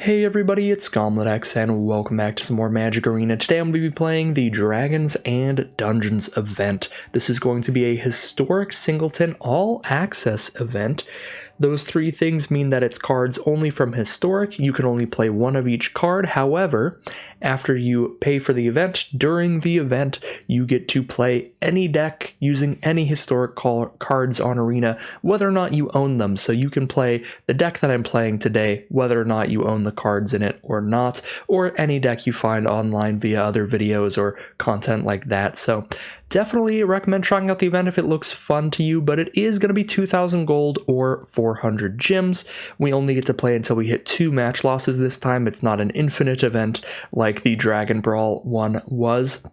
Hey everybody, it's GombletX and welcome back to some more Magic Arena. Today I'm going to be playing the Dragons and Dungeons event. This is going to be a Historic Singleton all-access event. Those three things mean that it's cards only from Historic. You can only play one of each card. However, after you pay for the event, during the event, you get to play any deck using any Historic cards on Arena, whether or not you own them. So you can play the deck that I'm playing today, whether or not you own the cards in it or not, or any deck you find online via other videos or content like that. So definitely recommend trying out the event if it looks fun to you, but it is going to be 2,000 gold or 400 gems. We only get to play until we hit 2 match losses this time. It's not an infinite event like the Dragon Brawl one was.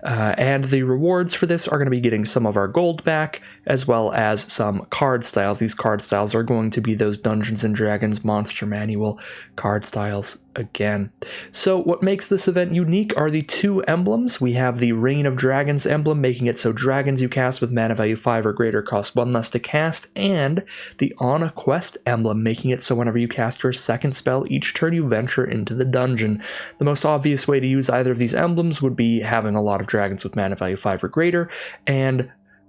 And the rewards for this are going to be getting some of our gold back, as well as some card styles. These card styles are going to be those Dungeons and Dragons Monster Manual card styles again. So what makes this event unique are the 2 emblems. We have the Reign of Dragons emblem, making it so dragons you cast with mana value 5 or greater cost 1 less to cast, and the On a Quest emblem, making it so whenever you cast your second spell each turn you venture into the dungeon. The most obvious way to use either of these emblems would be having a lot of dragons with mana value 5 or greater,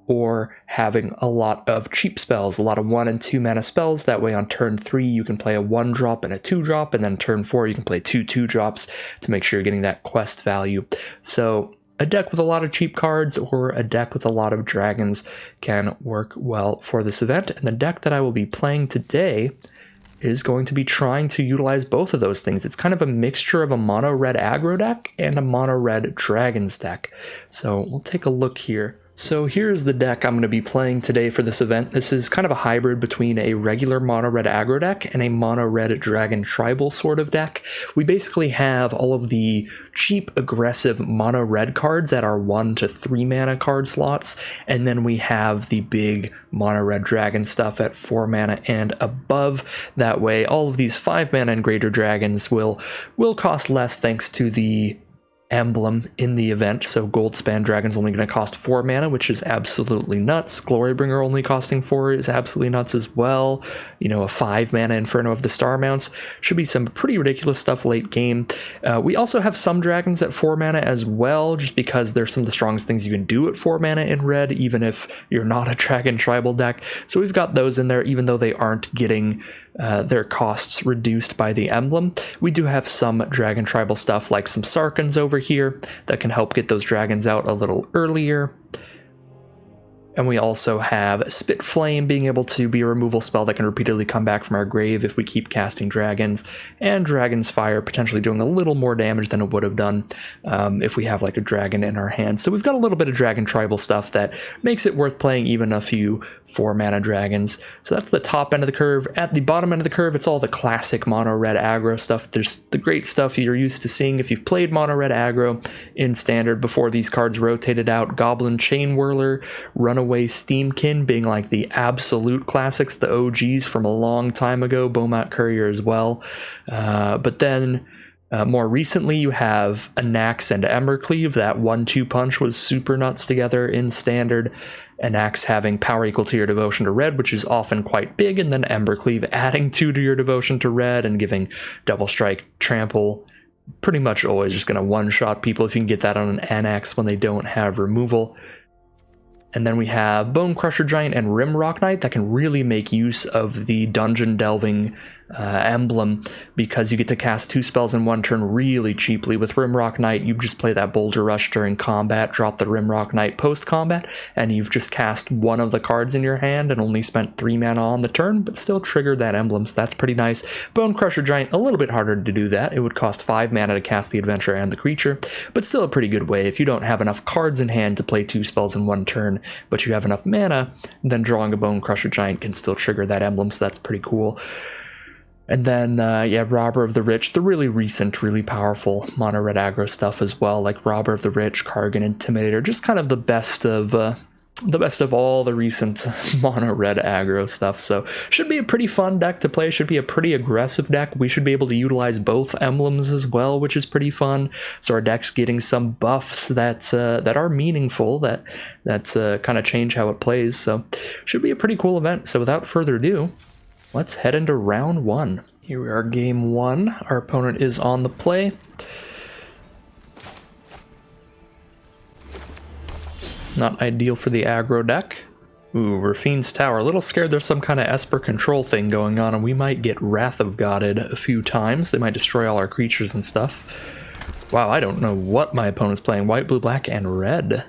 or having a lot of cheap spells, a lot of 1 and 2 mana spells. That way on turn 3 you can play a 1-drop and a 2-drop, and then turn 4 you can play 2 2-drops to make sure you're getting that quest value. So a deck with a lot of cheap cards or a deck with a lot of dragons can work well for this event. And the deck that I will be playing today is going to be trying to utilize both of those things. It's kind of a mixture of a mono red aggro deck and a mono red dragons deck. So we'll take a look here. So here's the deck I'm going to be playing today for this event. This is kind of a hybrid between a regular mono red aggro deck and a mono red dragon tribal sort of deck. We basically have all of the cheap aggressive mono red cards at our 1 to 3 mana card slots, and then we have the big mono red dragon stuff at 4 mana and above. That way all of these 5 mana and greater dragons will cost less thanks to the emblem in the event. So Goldspan Dragon's only going to cost 4 mana, which is absolutely nuts. Glorybringer only costing 4 is absolutely nuts as well. You know, a 5 mana Inferno of the Star Mounts should be some pretty ridiculous stuff late game. We also have some dragons at 4 mana as well, just because they're some of the strongest things you can do at 4 mana in red, even if you're not a dragon tribal deck. So we've got those in there, even though they aren't getting their costs reduced by the emblem. We do have some dragon tribal stuff like some Sarkans over here that can help get those dragons out a little earlier. And we also have Spit Flame being able to be a removal spell that can repeatedly come back from our grave if we keep casting dragons, and Dragon's Fire potentially doing a little more damage than it would have done if we have like a dragon in our hand. So we've got a little bit of dragon tribal stuff that makes it worth playing even a few 4 mana dragons. So that's the top end of the curve. At the bottom end of the curve, it's all the classic mono red aggro stuff. There's the great stuff you're used to seeing if you've played mono red aggro in standard before these cards rotated out. Goblin Chain Whirler, Runaway Steamkin being like the absolute classics, the OGs from a long time ago, Beaumont Courier as well. But then more recently you have Anax and Embercleave. That 1-2 punch was super nuts together in standard. Anax having power equal to your devotion to red, which is often quite big, and then Embercleave adding 2 to your devotion to red and giving double strike trample. Pretty much always just going to one-shot people if you can get that on an Anax when they don't have removal. And then we have Bone Crusher Giant and Rimrock Knight that can really make use of the dungeon delving emblem, because you get to cast 2 spells in 1 turn really cheaply. With Rimrock Knight, you just play that Boulder Rush during combat, drop the Rimrock Knight post-combat, and you've just cast 1 of the cards in your hand and only spent 3 mana on the turn, but still triggered that emblem, so that's pretty nice. Bone Crusher Giant, a little bit harder to do that. It would cost 5 mana to cast the adventure and the creature, but still a pretty good way. If you don't have enough cards in hand to play 2 spells in 1 turn, but you have enough mana, then drawing a Bone Crusher Giant can still trigger that emblem, so that's pretty cool. And then, Robber of the Rich, the really recent, really powerful mono red aggro stuff as well, like Robber of the Rich, Kargan Intimidator, just kind of the best of all the recent mono red aggro stuff. So should be a pretty fun deck to play, should be a pretty aggressive deck. We should be able to utilize both emblems as well, which is pretty fun. So our deck's getting some buffs that are meaningful, that kind of change how it plays. So should be a pretty cool event. So without further ado, let's head into round 1. Here we are, game one. Our opponent is on the play. Not ideal for the aggro deck. Ooh, Rafine's Tower. A little scared there's some kind of Esper control thing going on, and we might get Wrath of Godded a few times. They might destroy all our creatures and stuff. Wow, I don't know what my opponent's playing. White, blue, black, and red.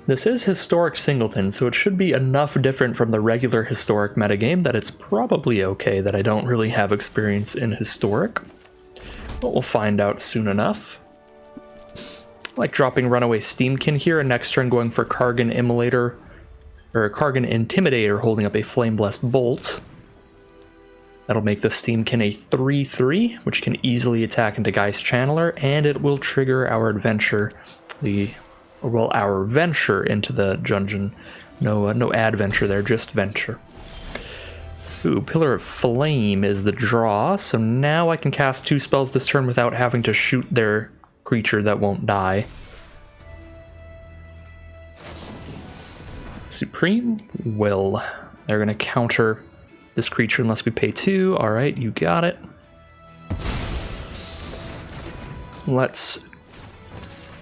This is Historic Singleton, so it should be enough different from the regular Historic metagame that it's probably okay that I don't really have experience in Historic. But we'll find out soon enough. I like dropping Runaway Steamkin here, and next turn going for Kargan Immolator, or Kargan Intimidator holding up a Flame Blessed Bolt. That'll make the Steamkin a 3/3, which can easily attack into Geist Channeler, and it will trigger our adventure, our venture into the dungeon. No adventure there, just venture. Ooh, Pillar of Flame is the draw, so now I can cast 2 spells this turn without having to shoot their creature that won't die. Supreme Will. They're going to counter this creature unless we pay 2. Alright, you got it. Let's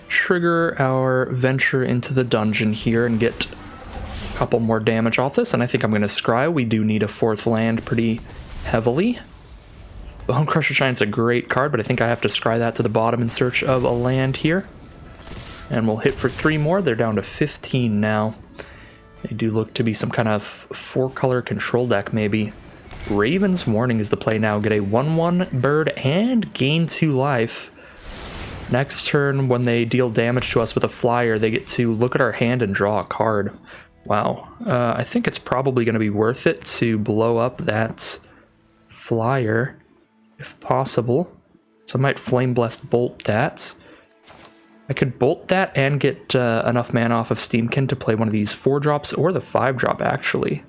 trigger our venture into the dungeon here and get a couple more damage off this, and I think I'm going to scry. We do need a 4th land pretty heavily. Bone Crusher Giant's a great card, but I think I have to scry that to the bottom in search of a land here. And we'll hit for 3 more. They're down to 15 now. They do look to be some kind of 4-color control deck, maybe. Raven's Warning is the play now. Get a 1/1 bird and gain 2 life. Next turn, when they deal damage to us with a flyer, they get to look at our hand and draw a card. Wow. I think it's probably going to be worth it to blow up that flyer, if possible. So I might Flame Blessed Bolt that. I could bolt that and get enough mana off of Steamkin to play one of these 4-drops, or the 5-drop, actually.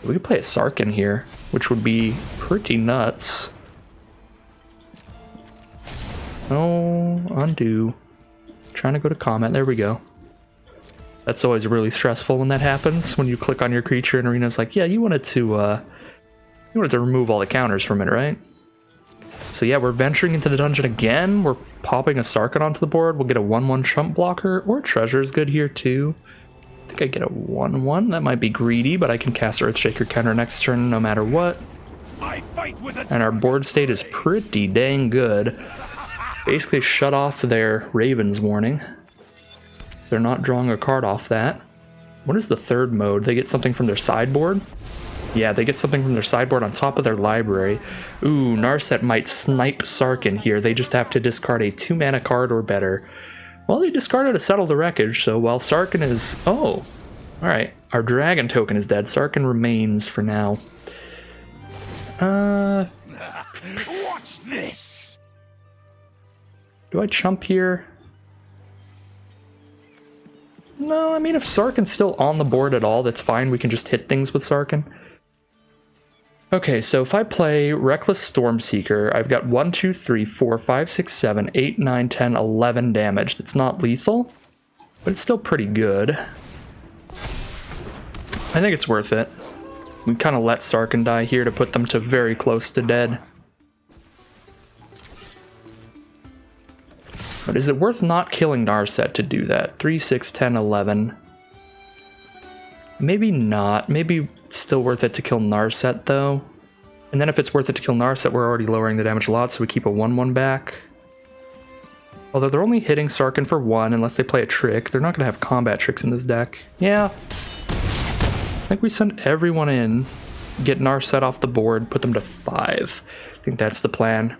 We could play a Sarkhan here, which would be pretty nuts. Oh, undo. Trying to go to comment. There we go. That's always really stressful when that happens. When you click on your creature and Arena's like, yeah, you wanted to remove all the counters from it, right? So yeah, we're venturing into the dungeon again. We're popping a Sarkhan onto the board. We'll get a 1/1 chump blocker, or Treasure's good here too. I think I get a 1/1. That might be greedy, but I can cast Earthshaker counter next turn no matter what. And our board state is pretty dang good. Basically shut off their Raven's Warning. They're not drawing a card off that. What is the 3rd mode? They get something from their sideboard? Yeah, they get something from their sideboard on top of their library. Ooh, Narset might snipe Sarkhan here. They just have to discard a 2-mana card or better. Well, they discarded a Settle the Wreckage, so while Sarkhan is... Oh, alright. Our dragon token is dead. Sarkhan remains for now. Watch this! Do I chump here? No, I mean, if Sarkhan's still on the board at all, that's fine. We can just hit things with Sarkhan. Okay, so if I play Reckless Stormseeker, I've got 1, 2, 3, 4, 5, 6, 7, 8, 9, 10, 11 damage. That's not lethal, but it's still pretty good. I think it's worth it. We kind of let Sarkhan die here to put them to very close to dead. But is it worth not killing Narset to do that? 3, 6, 10, 11. Maybe not. Maybe it's still worth it to kill Narset, though. And then if it's worth it to kill Narset, we're already lowering the damage a lot, so we keep a 1/1 back. Although they're only hitting Sarkhan for 1 unless they play a trick. They're not going to have combat tricks in this deck. Yeah. I think we send everyone in, get Narset off the board, put them to 5. I think that's the plan.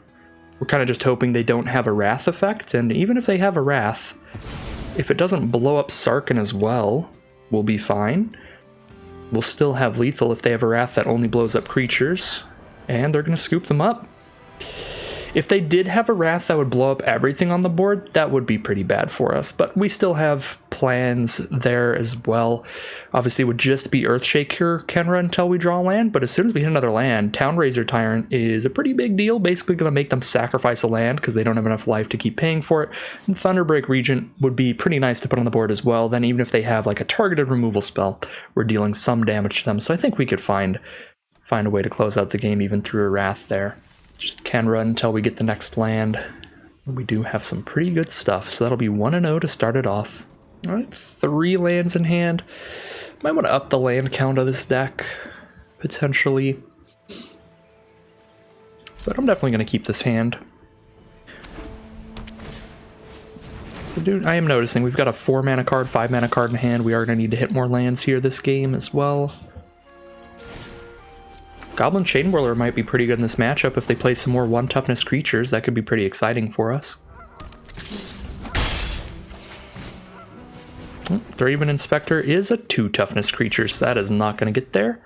We're kind of just hoping they don't have a Wrath effect, and even if they have a Wrath, if it doesn't blow up Sarkhan as well, we'll be fine. We'll still have lethal if they have a Wrath that only blows up creatures, and they're going to scoop them up. If they did have a Wrath that would blow up everything on the board, that would be pretty bad for us. But we still have plans there as well. Obviously, it would just be Earthshaker Kenra until we draw land, but as soon as we hit another land, Townraiser Tyrant is a pretty big deal. Basically going to make them sacrifice a land because they don't have enough life to keep paying for it. And Thunderbreak Regent would be pretty nice to put on the board as well. Then even if they have like a targeted removal spell, we're dealing some damage to them. So I think we could find a way to close out the game even through a Wrath there. Just Kenra until we get the next land. We do have some pretty good stuff, so that'll be 1-0 to start it off. All right, 3 lands in hand. Might want to up the land count of this deck, potentially. But I'm definitely going to keep this hand. So dude, I am noticing we've got a 4-mana card, 5-mana card in hand. We are going to need to hit more lands here this game as well. Goblin Chainwhirler might be pretty good in this matchup if they play some more 1 toughness creatures. That could be pretty exciting for us. Thraven Inspector is a 2 toughness creature, so that is not going to get there.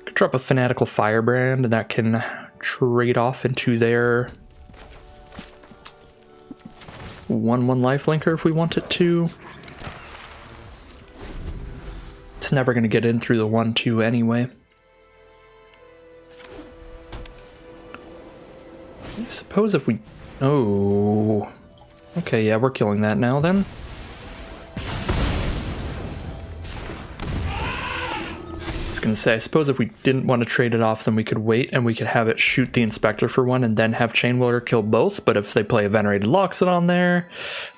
Could drop a Fanatical Firebrand, and that can trade off into their 1/1 lifelinker if we want it to. It's never going to get in through the 1/2 anyway. I suppose if we... Oh... Okay, yeah, we're killing that now then. I was gonna say, I suppose if we didn't want to trade it off, then we could wait and we could have it shoot the Inspector for 1 and then have Chainwhirler kill both, but if they play a Venerated Loxodon there,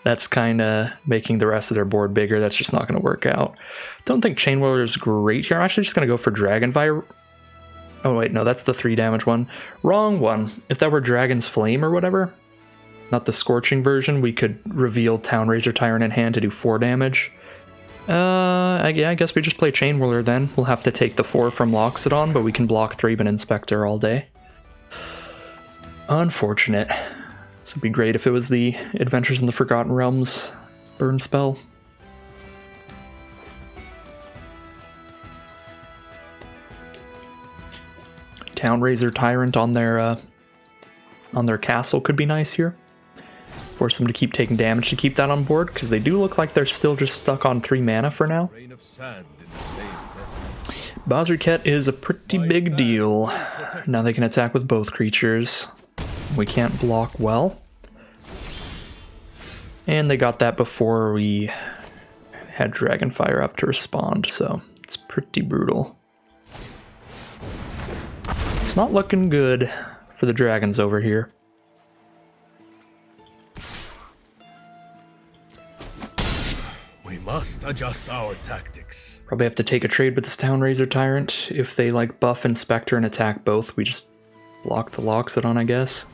that's kinda making the rest of their board bigger. That's just not gonna work out. Don't think Chainwhirler is great here. I'm actually just gonna go for Dragonfire. Oh wait, no, that's the 3 damage one. Wrong one. If that were Dragon's Flame or whatever, not the Scorching version, we could reveal Townraiser Tyrant in hand to do 4 damage. Yeah, I guess we just play Chainwhirler then. We'll have to take the 4 from Loxodon, but we can block Thraben Inspector all day. Unfortunate. This would be great if it was the Adventures in the Forgotten Realms burn spell. Townraiser Tyrant on their castle could be nice here. Force them to keep taking damage to keep that on board, because they do look like they're still just stuck on 3 mana for now. Basriket is a pretty big deal. Now they can attack with both creatures. We can't block well. And they got that before we had Dragonfire up to respond, so it's pretty brutal. It's not looking good for the dragons over here. We must adjust our tactics. Probably have to take a trade with this Townraiser Tyrant. If they like buff Inspector and attack both, we just block the Loxodon, I guess.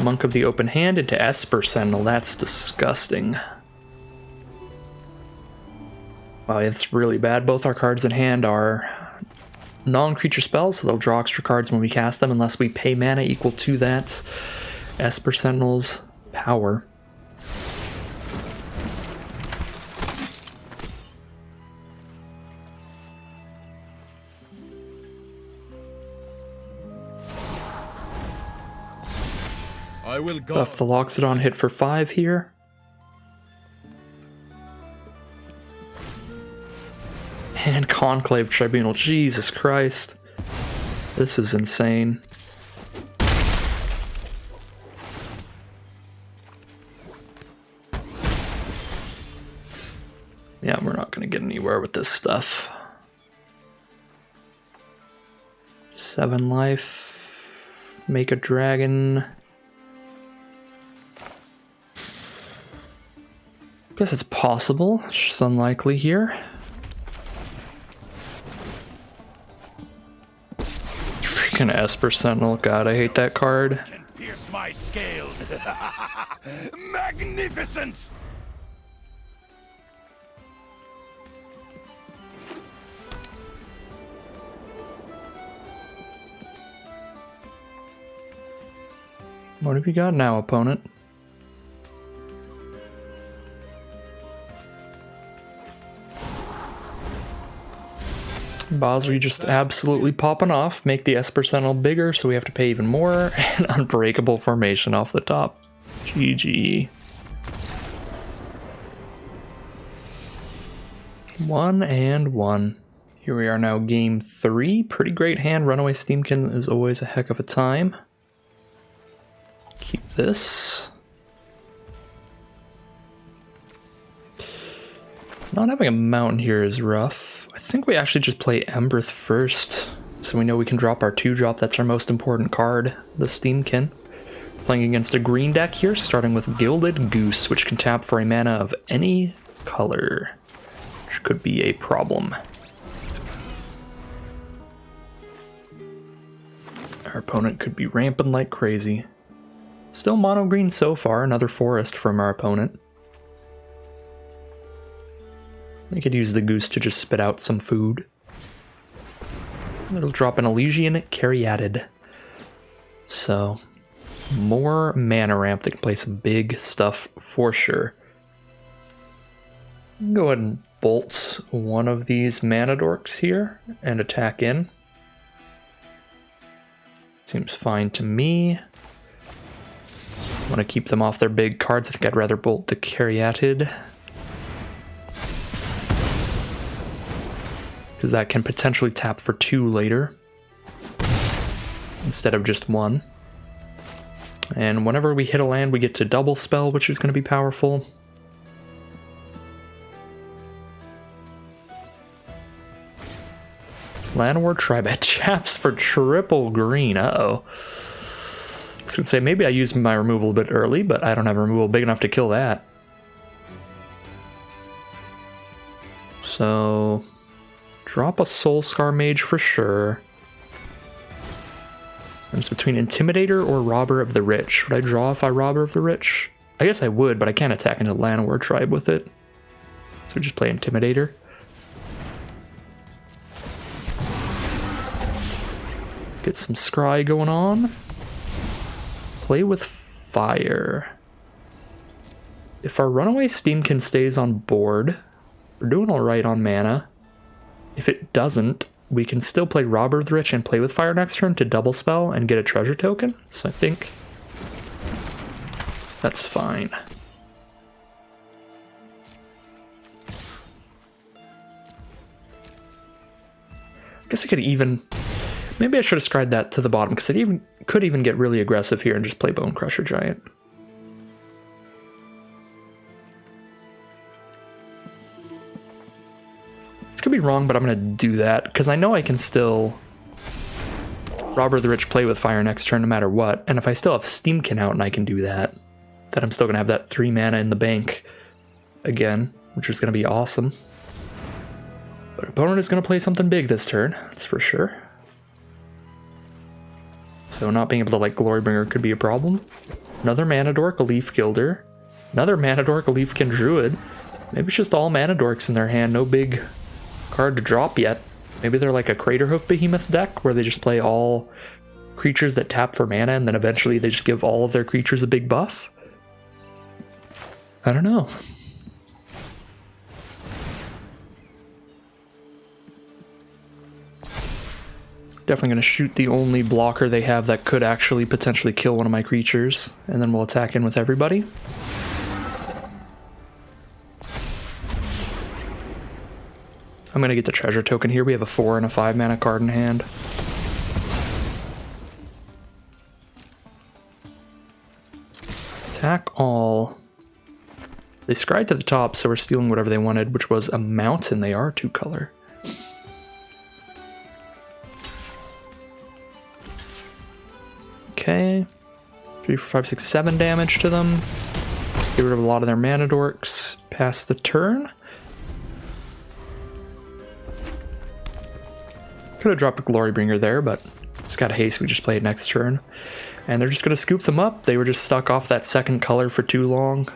Monk of the Open Hand into Esper Sentinel. That's disgusting. Wow, it's really bad. Both our cards in hand are non-creature spells, so they'll draw extra cards when we cast them unless we pay mana equal to that Esper Sentinel's power. I will go. Buff the Loxodon, hit for 5 here. And Conclave Tribunal, Jesus Christ. This is insane. Yeah, we're not going to get anywhere with this stuff. 7 life. Make a dragon. Guess it's possible. It's just unlikely here. Freaking Esper Sentinel. God, I hate that card. Can pierce my scale. Magnificent! What have you got now, opponent? Bosley just absolutely popping off. Make the S percentile bigger so we have to pay even more. And Unbreakable Formation off the top. GG. 1-1. Here we are now, game 3. Pretty great hand. Runaway Steamkin is always a heck of a time. Keep this. Not having a mountain here is rough. I think we actually just play Emberth first, so we know we can drop our 2-drop. That's our most important card, the Steamkin. Playing against a green deck here, starting with Gilded Goose, which can tap for a mana of any color, which could be a problem. Our opponent could be ramping like crazy. Still mono green so far, another forest from our opponent. They could use the goose to just spit out some food. It'll drop an Elysian Caryatid. So, more mana ramp that can play some big stuff for sure. Go ahead and bolt one of these mana dorks here and attack in. Seems fine to me. Want to keep them off their big cards. I think I'd rather bolt the Caryatid, because that can potentially tap for 2 later instead of just 1. And whenever we hit a land, we get to double spell, which is going to be powerful. Llanowar Tribe at chaps for triple green. Uh-oh. I was going to say, maybe I used my removal a bit early, but I don't have a removal big enough to kill that. So, drop a Soulscar Mage for sure. And it's between Intimidator or Robber of the Rich. Would I draw if I Robber of the Rich? I guess I would, but I can't attack into Llanowar Tribe with it. So we just play Intimidator. Get some scry going on. Play with fire. If our Runaway Steamkin stays on board, we're doing alright on mana. If it doesn't, we can still play Robber of the Rich and play with fire next turn to double spell and get a treasure token. So I think that's fine. I guess I could even... Maybe I should have scried that to the bottom, because it could even get really aggressive here and just play Bone Crusher Giant. This could be wrong, but I'm going to do that, because I know I can still Robber the Rich play with fire next turn no matter what, and if I still have Steamkin out and I can do that, then I'm still going to have that 3 mana in the bank again, which is going to be awesome. But opponent is going to play something big this turn, that's for sure. So not being able to like Glorybringer could be a problem. Another Mana Dork, a Leaf Gilder. Another Mana Dork, a Leafkin Druid. Maybe it's just all Mana Dorks in their hand, no big card to drop yet. Maybe they're like a Craterhoof Behemoth deck where they just play all creatures that tap for mana and then eventually they just give all of their creatures a big buff. I don't know. Definitely going to shoot the only blocker they have that could actually potentially kill one of my creatures, and then we'll attack in with everybody. I'm going to get the treasure token here. We have a 4 and a 5 mana card in hand. Attack all. They scryed to the top, so we're stealing whatever they wanted, which was a mountain. They are 2-color. Okay, 3, 4, 5, 6, 7 damage to them. Get rid of a lot of their mana dorks. Pass the turn. Could have dropped a Glorybringer there, but it's got a haste. We just play it next turn. And they're just going to scoop them up. They were just stuck off that second color for too long.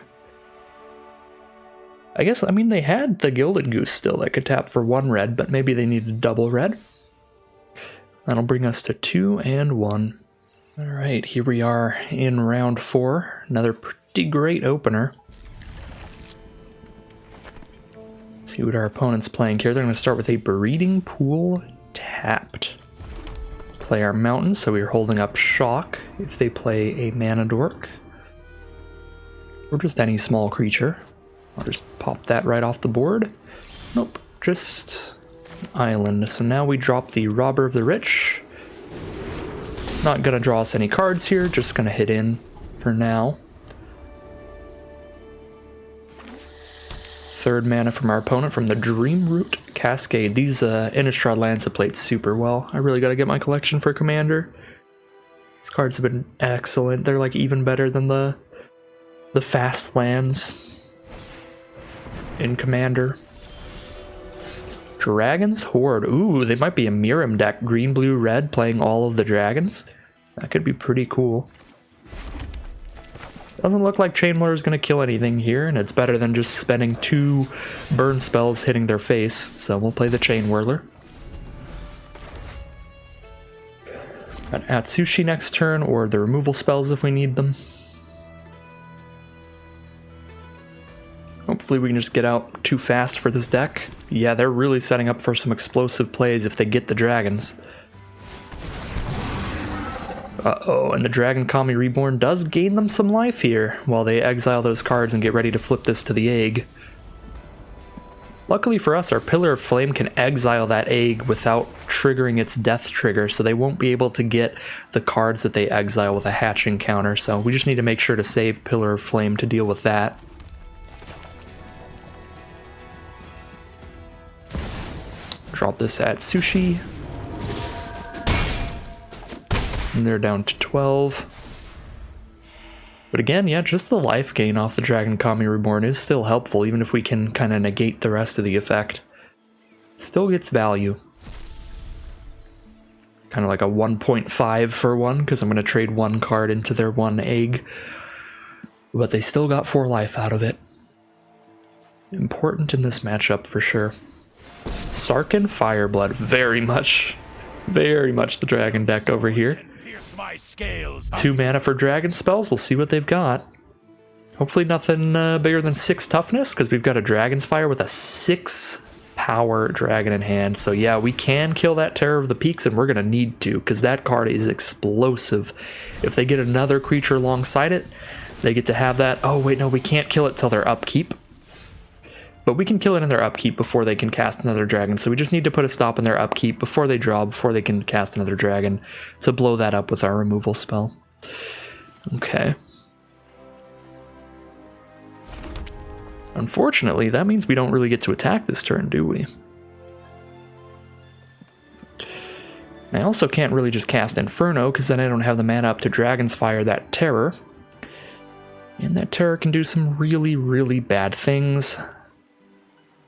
I guess, I mean, they had the Gilded Goose still that could tap for 1 red, but maybe they needed double red. That'll bring us to 2 and 1. Alright, here we are in round 4. Another pretty great opener. See what our opponent's playing here. They're going to start with a Breeding Pool tapped. Play our mountain, so we're holding up shock if they play a mana dork. Or just any small creature. I'll just pop that right off the board. Nope, just island. So now we drop the Robber of the Rich. Not gonna draw us any cards here, just gonna hit in for now. Third mana from our opponent from the Dreamroot Cascade. These Innistrad lands have played super well. I really gotta get my collection for Commander. These cards have been excellent. They're like even better than the fast lands in Commander. Dragon's Horde. Ooh, they might be a Mirim deck. Green, blue, red, playing all of the dragons. That could be pretty cool. Doesn't look like Chain Whirler is going to kill anything here, and it's better than just spending 2 burn spells hitting their face, so we'll play the Chain Whirler. Got Atsushi next turn, or the removal spells if we need them. Hopefully we can just get out too fast for this deck. Yeah, they're really setting up for some explosive plays if they get the dragons. Uh-oh, and the Dragon Kami Reborn does gain them some life here while they exile those cards and get ready to flip this to the egg. Luckily for us, our Pillar of Flame can exile that egg without triggering its death trigger, so they won't be able to get the cards that they exile with a hatching counter, so we just need to make sure to save Pillar of Flame to deal with that. Drop this at Sushi. And they're down to 12. But again, yeah, just the life gain off the Dragon Kami Reborn is still helpful, even if we can kind of negate the rest of the effect. It still gets value. Kind of like a 1.5 for 1, because I'm going to trade 1 card into their 1 egg. But they still got 4 life out of it. Important in this matchup for sure. Sarkhan Fireblood, very much the dragon deck over here. My scales. 2 mana for dragon spells, we'll see what they've got. Hopefully nothing bigger than 6 toughness, because we've got a Dragon's Fire with a 6 power dragon in hand. So yeah, we can kill that Terror of the Peaks, and we're going to need to, because that card is explosive. If they get another creature alongside it, they get to have that. Oh wait, no, we can't kill it till their upkeep. But we can kill it in their upkeep before they can cast another dragon, so we just need to put a stop in their upkeep before they draw, before they can cast another dragon, to blow that up with our removal spell. Okay. Unfortunately, that means we don't really get to attack this turn, do we? I also can't really just cast Inferno, because then I don't have the mana up to Dragon's Fire that Terror. And that Terror can do some really, really bad things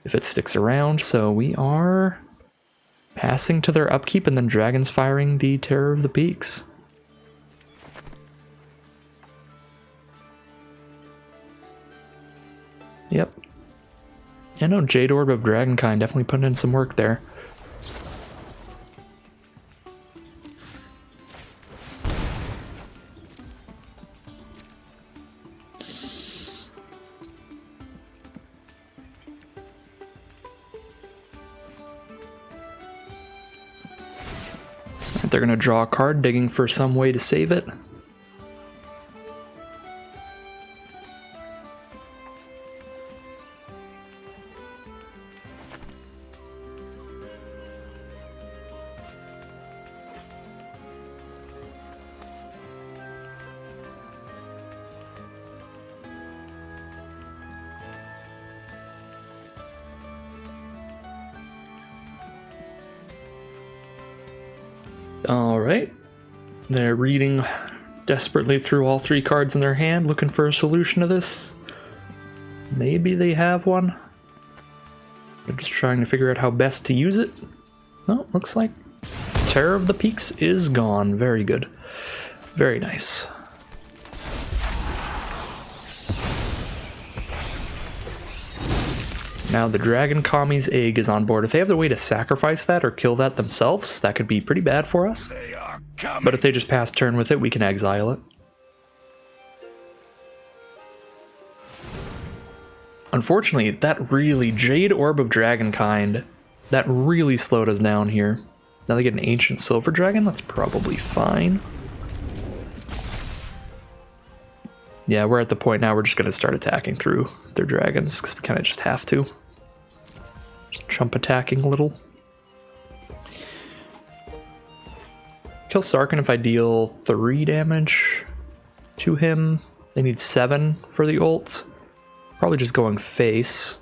if it sticks around, so we are passing to their upkeep and then Dragon's Firing the Terror of the Peaks. Yep. I know Jade Orb of Dragonkind definitely put in some work there. They're going to draw a card, digging for some way to save it. Alright, they're reading desperately through all 3 cards in their hand, looking for a solution to this. Maybe they have one. They're just trying to figure out how best to use it. Oh, looks like Terror of the Peaks is gone. Very good. Very nice. Now the Dragon Kami's egg is on board. If they have the way to sacrifice that or kill that themselves, that could be pretty bad for us. But if they just pass turn with it, we can exile it. Unfortunately, that really, Jade Orb of Dragonkind, that really slowed us down here. Now they get an ancient silver dragon. That's probably fine. Yeah, we're at the point now we're just going to start attacking through their dragons because we kind of just have to. Chump attacking a little. Kill Sarkin if I deal 3 damage to him. They need 7 for the ult. Probably just going face.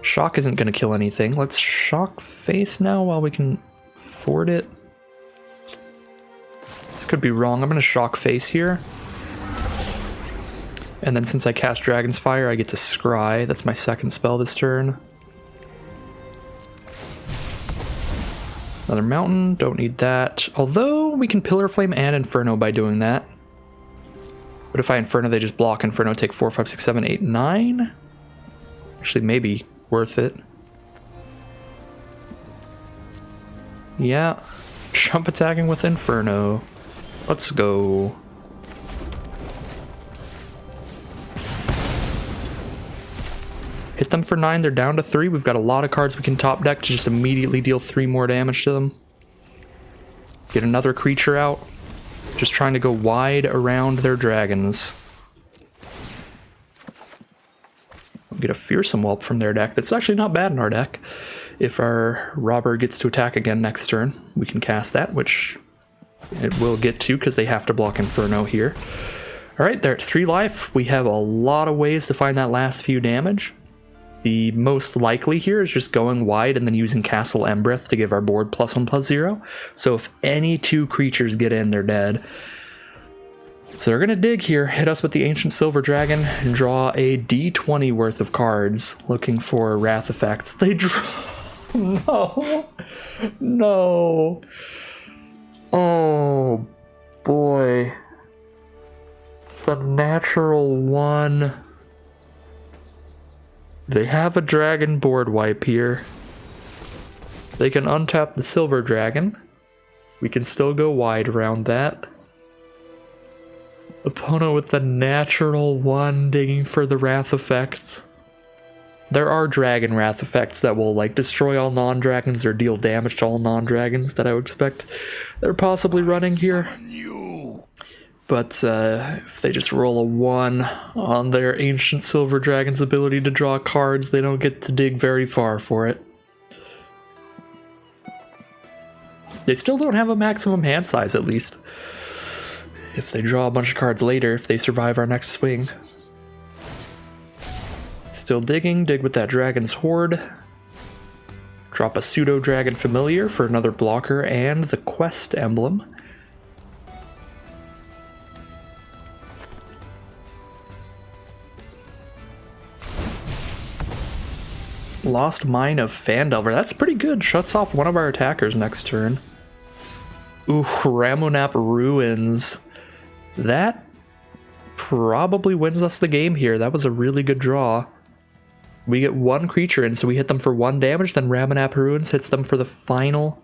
Shock isn't going to kill anything. Let's shock face now while we can afford it. This could be wrong. I'm going to shock face here. And then since I cast Dragon's Fire, I get to scry. That's my second spell this turn. Another mountain, don't need that. Although we can Pillar Flame and Inferno by doing that. But if I Inferno, they just block Inferno, take 4, 5, 6, 7, 8, 9. Actually, maybe worth it. Yeah, jump attacking with Inferno. Let's go. Hit them for 9, they're down to 3. We've got a lot of cards we can top deck to just immediately deal 3 more damage to them. Get another creature out. Just trying to go wide around their dragons. We'll get a Fearsome Whelp from their deck. That's actually not bad in our deck. If our robber gets to attack again next turn, we can cast that, which it will get to because they have to block Inferno here. Alright, they're at 3 life. We have a lot of ways to find that last few damage. The most likely here is just going wide and then using Castle Embereth to give our board +1/+0. So if any 2 creatures get in, they're dead. So they're going to dig here, hit us with the Ancient Silver Dragon, and draw a D20 worth of cards, looking for Wrath effects. They draw... No. No. Oh, boy. The natural 1... They have a dragon board wipe here. They can untap the silver dragon. We can still go wide around that. Opponent with the natural 1 digging for the Wrath effect. There are dragon Wrath effects that will like destroy all non-dragons or deal damage to all non-dragons that I would expect they're possibly running here. But if they just roll a 1 on their Ancient Silver Dragon's ability to draw cards, they don't get to dig very far for it. They still don't have a maximum hand size, at least. If they draw a bunch of cards later, if they survive our next swing. Still digging, dig with that Dragon's Horde. Drop a Pseudo-Dragon Familiar for another blocker and the Quest emblem. Lost Mine of Fandelver. That's pretty good. Shuts off one of our attackers next turn. Ooh, Ramunap Ruins. That probably wins us the game here. That was a really good draw. We get 1 creature in, so we hit them for 1 damage, then Ramunap Ruins hits them for the final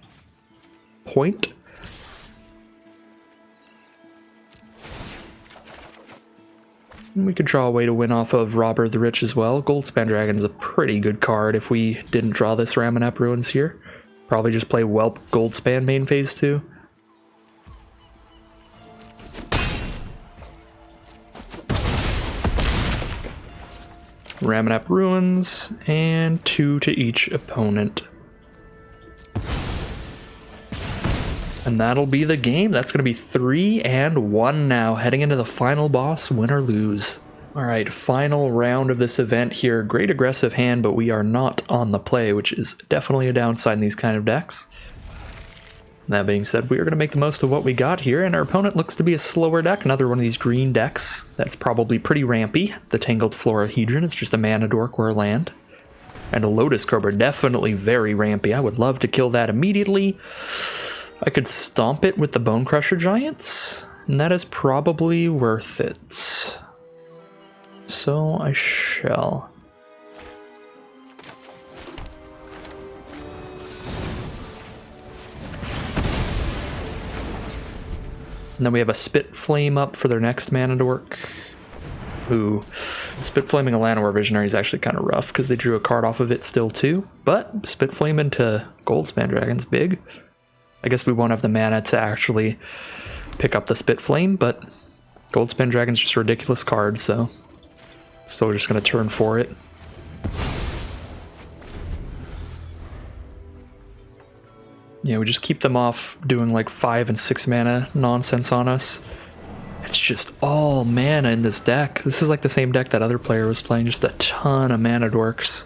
point. We could draw a way to win off of Robber the Rich as well. Goldspan Dragon is a pretty good card if we didn't draw this Ramunap Ruins here. Probably just play Whelp Goldspan main phase 2. Ramunap Ruins, and 2 to each opponent. And that'll be the game. That's going to be 3-1 now, heading into the final boss, win or lose. Alright, final round of this event here. Great aggressive hand, but we are not on the play, which is definitely a downside in these kind of decks. That being said, we are going to make the most of what we got here, and our opponent looks to be a slower deck. Another one of these green decks that's probably pretty rampy. The Tangled Florahedron is just a mana dork or a land. And a Lotus Cobra, definitely very rampy. I would love to kill that immediately. I could stomp it with the Bone Crusher Giants, and that is probably worth it. So I shall. And then we have a Spit Flame up for their next mana dork. Ooh, Spit Flaming a Llanowar Visionary is actually kind of rough because they drew a card off of it still too. But Spit Flame into Goldspan Dragon's big. I guess we won't have the mana to actually pick up the Spit Flame, but Goldspan Dragon's just a ridiculous card, so still just going to turn for it. Yeah, we just keep them off doing like 5 and 6 mana nonsense on us. It's just all mana in this deck. This is like the same deck that other player was playing, just a ton of mana dorks.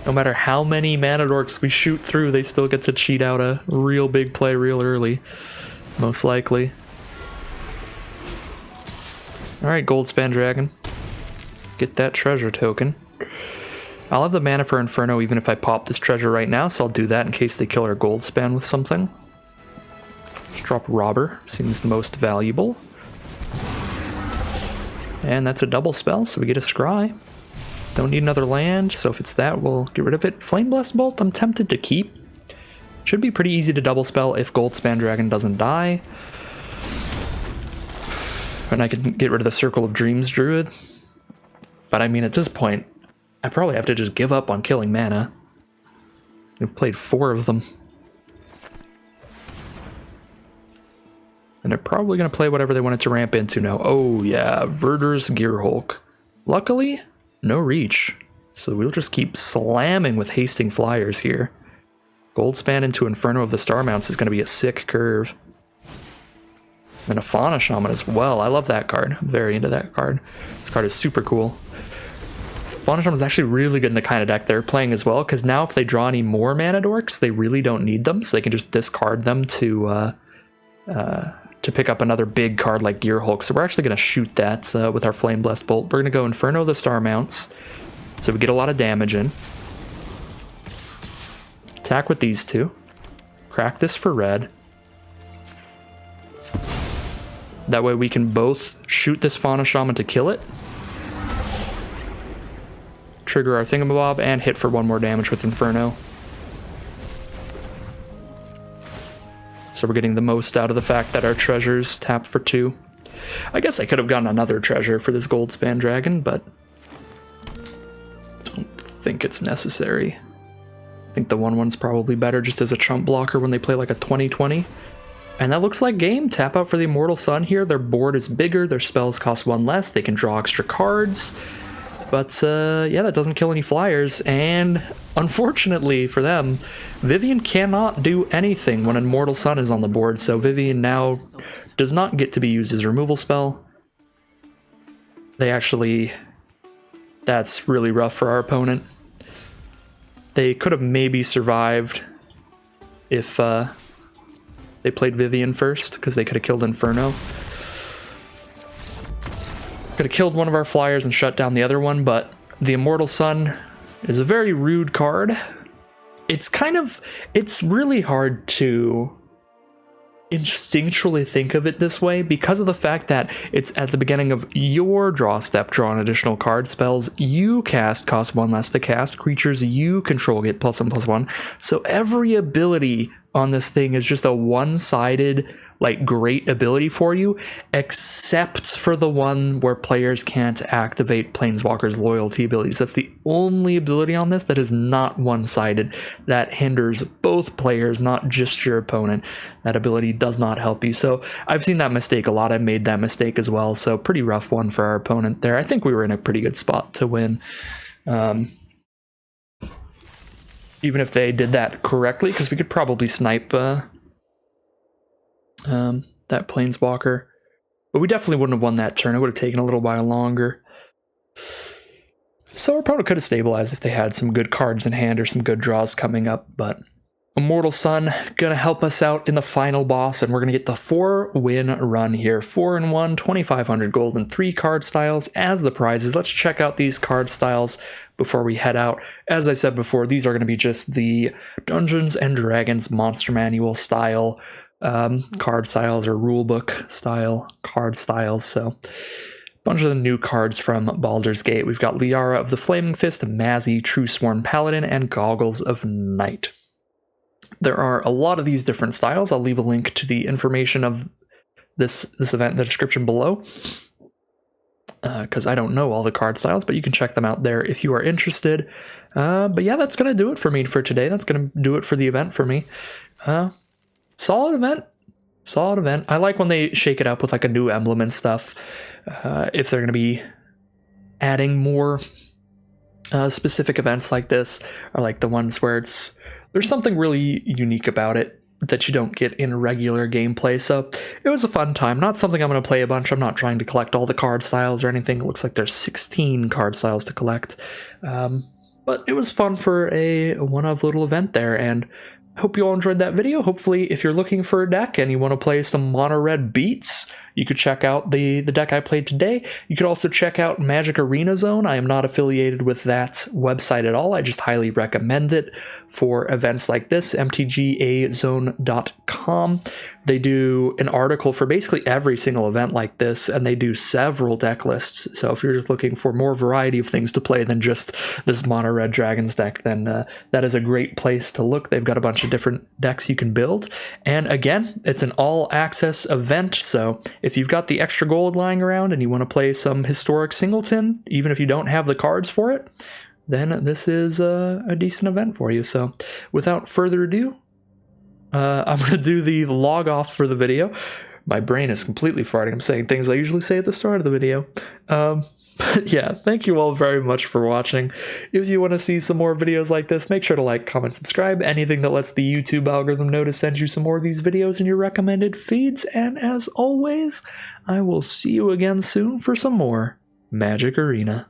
No matter how many mana dorks we shoot through, they still get to cheat out a real big play real early, most likely. Alright, Goldspan Dragon. Get that treasure token. I'll have the mana for Inferno even if I pop this treasure right now, so I'll do that in case they kill our Goldspan with something. Just drop Robber, seems the most valuable. And that's a double spell, so we get a Scry. Don't need another land, so if it's that, we'll get rid of it. Flame Blast Bolt, I'm tempted to keep. Should be pretty easy to double spell if Goldspan Dragon doesn't die. And I can get rid of the Circle of Dreams Druid. But I mean, at this point, I probably have to just give up on killing mana. We've played 4 of them. And they're probably going to play whatever they wanted to ramp into now. Oh yeah, Verdur's Gearhulk. Luckily, no reach. So we'll just keep slamming with Hasting Flyers here. Goldspan into Inferno of the Star Mounts is going to be a sick curve. And a Fauna Shaman as well. I love that card. I'm very into that card. This card is super cool. Fauna Shaman is actually really good in the kind of deck they're playing as well, because now if they draw any more mana dorks, they really don't need them, so they can just discard them to pick up another big card like Gearhulk. So we're actually going to shoot that with our Flame Blast Bolt. We're going to go Inferno the Star Mounts, so we get a lot of damage in. Attack with these two. Crack this for red. That way we can both shoot this Fauna Shaman to kill it. Trigger our Thingamabob and hit for 1 more damage with Inferno. So we're getting the most out of the fact that our treasures tap for 2. I guess I could have gotten another treasure for this Goldspan Dragon, but I don't think it's necessary. I think the 1/1's probably better just as a chump blocker when they play like a 20/20. And that looks like game. Tap out for the Immortal Sun here. Their board is bigger, their spells cost 1 less, they can draw extra cards. But yeah, that doesn't kill any flyers, and unfortunately for them, Vivian cannot do anything when Immortal Sun is on the board, so Vivian now does not get to be used as a removal spell. They actually... That's really rough for our opponent. They could have maybe survived if they played Vivian first, because they could have killed Inferno. Could have killed one of our flyers and shut down the other one, but the Immortal Sun is a very rude card. It's really hard to instinctually think of it this way because of the fact that it's at the beginning of your draw step, draw an additional card. Spells you cast cost 1 less to cast. Creatures you control get +1/+1. So every ability on this thing is just a one-sided, like, great ability for you, except for the one where players can't activate Planeswalker's loyalty abilities. That's the only ability on this that is not one-sided, that hinders both players, not just your opponent. That ability does not help you. So I've seen that mistake a lot. I made that mistake as well. So pretty rough one for our opponent there. I think we were in a pretty good spot to win. Even if they did that correctly, because we could probably snipe that Planeswalker. But we definitely wouldn't have won that turn. It would have taken a little while longer. So our opponent could have stabilized if they had some good cards in hand or some good draws coming up. But Immortal Sun gonna help us out in the final boss, and we're gonna get the 4-win run here. 4-1, 2,500 gold, and 3 card styles as the prizes. Let's check out these card styles before we head out. As I said before, these are going to be just the Dungeons and Dragons Monster Manual style card styles, or rulebook style card styles. So a bunch of the new cards from Baldur's Gate. We've got Liara of the Flaming Fist, Mazzy, True Sworn Paladin, and Goggles of Night. There are a lot of these different styles. I'll leave a link to the information of this event in the description below. because I don't know all the card styles, but you can check them out there if you are interested. But yeah, that's going to do it for me for today. That's going to do it for the event for me. Solid event. Solid event. I like when they shake it up with like a new emblem and stuff. If they're going to be adding more specific events like this, or like the ones where there's something really unique about it that you don't get in regular gameplay. So it was a fun time. Not something I'm going to play a bunch. I'm not trying to collect all the card styles or anything. It looks like there's 16 card styles to collect. But it was fun for a one-off little event there, and I hope you all enjoyed that video. Hopefully, if you're looking for a deck and you want to play some mono red beats, you could check out the deck I played today. You could also check out Magic Arena Zone. I am not affiliated with that website at all. I just highly recommend it for events like this, mtgazone.com. They do an article for basically every single event like this, and they do several deck lists. So if you're just looking for more variety of things to play than just this mono red dragons deck, then that is a great place to look. They've got a bunch of different decks you can build. And again, it's an all access event. So if you've got the extra gold lying around and you want to play some Historic Singleton, even if you don't have the cards for it, then this is a decent event for you. So without further ado, I'm going to do the log off for the video. My brain is completely farting. I'm saying things I usually say at the start of the video. But yeah, thank you all very much for watching. If you want to see some more videos like this, make sure to like, comment, subscribe. Anything that lets the YouTube algorithm know to send you some more of these videos in your recommended feeds. And as always, I will see you again soon for some more Magic Arena.